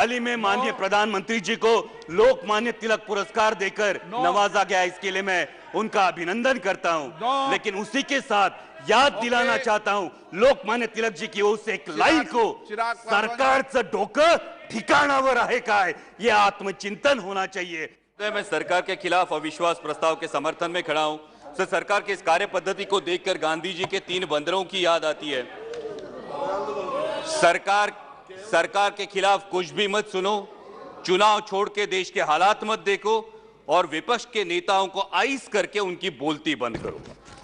हाल ही में माननीय प्रधानमंत्री जी को लोकमान्य तिलक पुरस्कार देकर नवाजा गया, इसके लिए मैं उनका अभिनंदन करता हूं। लेकिन उसी के साथ याद दिलाना चाहता हूं लोकमान्य तिलक जी की ओर से एक लाइन को, सरकारचं डोकं ठिकाणावर आहे काय, यह आत्मचिंतन होना चाहिए। मैं सरकार के खिलाफ अविश्वास प्रस्ताव के समर्थन में खड़ा हूं। सर, सरकार के इस कार्य पद्धति को देखकर गांधी जी के 3 बंदरों की याद आती है। सरकार के खिलाफ कुछ भी मत सुनो, चुनाव छोड़ के देश के हालात मत देखो और विपक्ष के नेताओं को आइस करके उनकी बोलती बंद करो।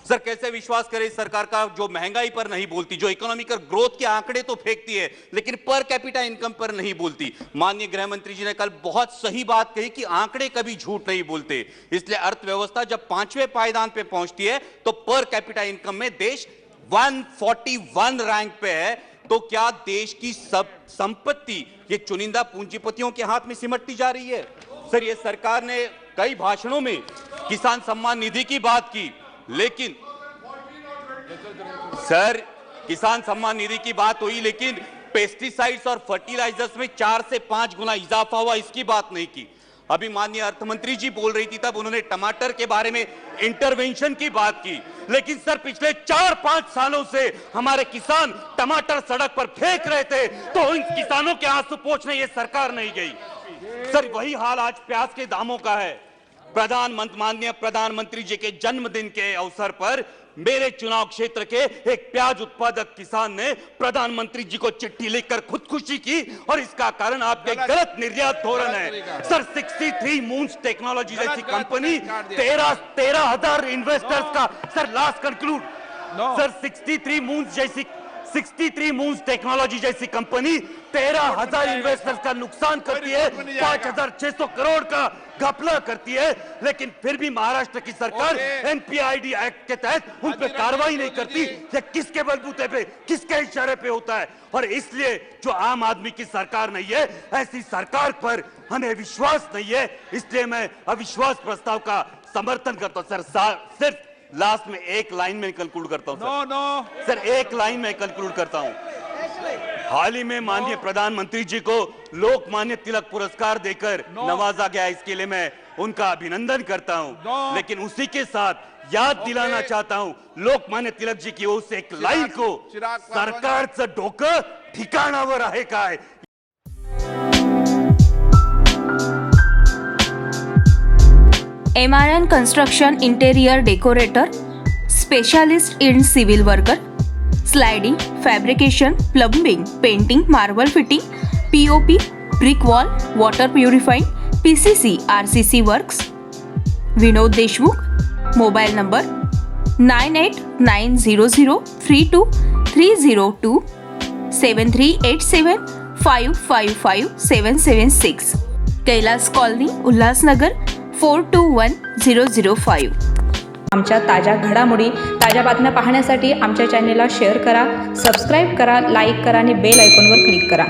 सर, कैसे विश्वास करें इस सरकार का जो महंगाई पर नहीं बोलती, जो इकोनॉमिकल ग्रोथ के आंकड़े तो फेंकती है लेकिन पर कैपिटा इनकम पर नहीं बोलती। माननीय गृह मंत्री जी ने कल बहुत सही बात कही कि आंकड़े कभी झूठ नहीं बोलते। इसलिए अर्थव्यवस्था जब 5वें पायदान पे पहुंचती है तो पर कैपिटा इनकम में देश 141 रैंक पे है। तो क्या देश की सब संपत्ति ये चुनिंदा पूंजीपतियों के हाथ में सिमटती जा रही है? सर, ये सरकार ने कई भाषणों में किसान सम्मान निधि की बात की, लेकिन सर किसान सम्मान निधि की बात हुई लेकिन पेस्टिसाइड्स और फर्टिलाइजर्स में 4 से 5 गुना इजाफा हुआ, इसकी बात नहीं की। अभी माननीय अर्थमंत्री जी बोल रही थी तब उन्होंने टमाटर के बारे में इंटरवेंशन की बात की, लेकिन सर पिछले 4-5 सालों से हमारे किसान टमाटर सड़क पर फेंक रहे थे तो इन किसानों के आंसू पोंछने ये सरकार नहीं गई। सर, वही हाल आज प्याज के दामों का है। माननीय प्रधानमंत्री जी के जन्मदिन के अवसर पर मेरे चुनाव क्षेत्र के एक प्याज उत्पादक किसान ने प्रधानमंत्री जी को चिट्ठी लिखकर खुदकुशी की और इसका कारण आपके गलत निर्यात धोरण है। सर, 63 मून्स टेक्नोलॉजी जैसी कंपनी 13,000 इन्वेस्टर्स का, sir last conclude, sir 63 moons technology जैसी कंपनी 13,000 इन्वेस्टर्स का नुकसान करती है, 5,600 करोड़ का घपला करती है, लेकिन फिर भी महाराष्ट्र की सरकार एनपीआईडी एक्ट के तहत उन पर कार्रवाई नहीं करती। ये किसके बलबूते पे, किसके इशारे पे होता है? और इसलिए जो आम आदमी की सरकार नहीं है, ऐसी सरकार पर हमें विश्वास नहीं है, इसलिए मैं अविश्वास प्रस्ताव का समर्थन करता हूं। सर, सिर्फ लास्ट में एक लाइन में कंक्लूड करता हूं। सर, एक लाइन में कंक्लूड करता हूं। हाल ही में माननीय प्रधानमंत्री जी को लोकमान्य तिलक पुरस्कार देकर नवाजा गया, इसके लिए मैं उनका अभिनंदन करता हूं। लेकिन उसी के साथ याद दिलाना चाहता हूं लोकमान्य तिलक जी की ओर से एक लाइन को, सरकारचं डोकं ठिकाणावर आहे काय। MRN Construction Interior Decorator, Specialist in Civil Worker, Sliding, Fabrication, Plumbing, Painting, Marble Fitting, POP, Brick Wall, Water Purifying, PCC, RCC Works. Vinod Deshmukh, Mobile number 9890032302 7387555776. Kailas colony, Ulhasnagar 421005. आमच्या ताज्या घडामोडी, ताज्या बातम्या पाहण्यासाठी आमच्या चॅनेलला शेअर करा, सबस्क्राईब करा, लाईक करा आणि बेल आयकॉनवर क्लिक करा.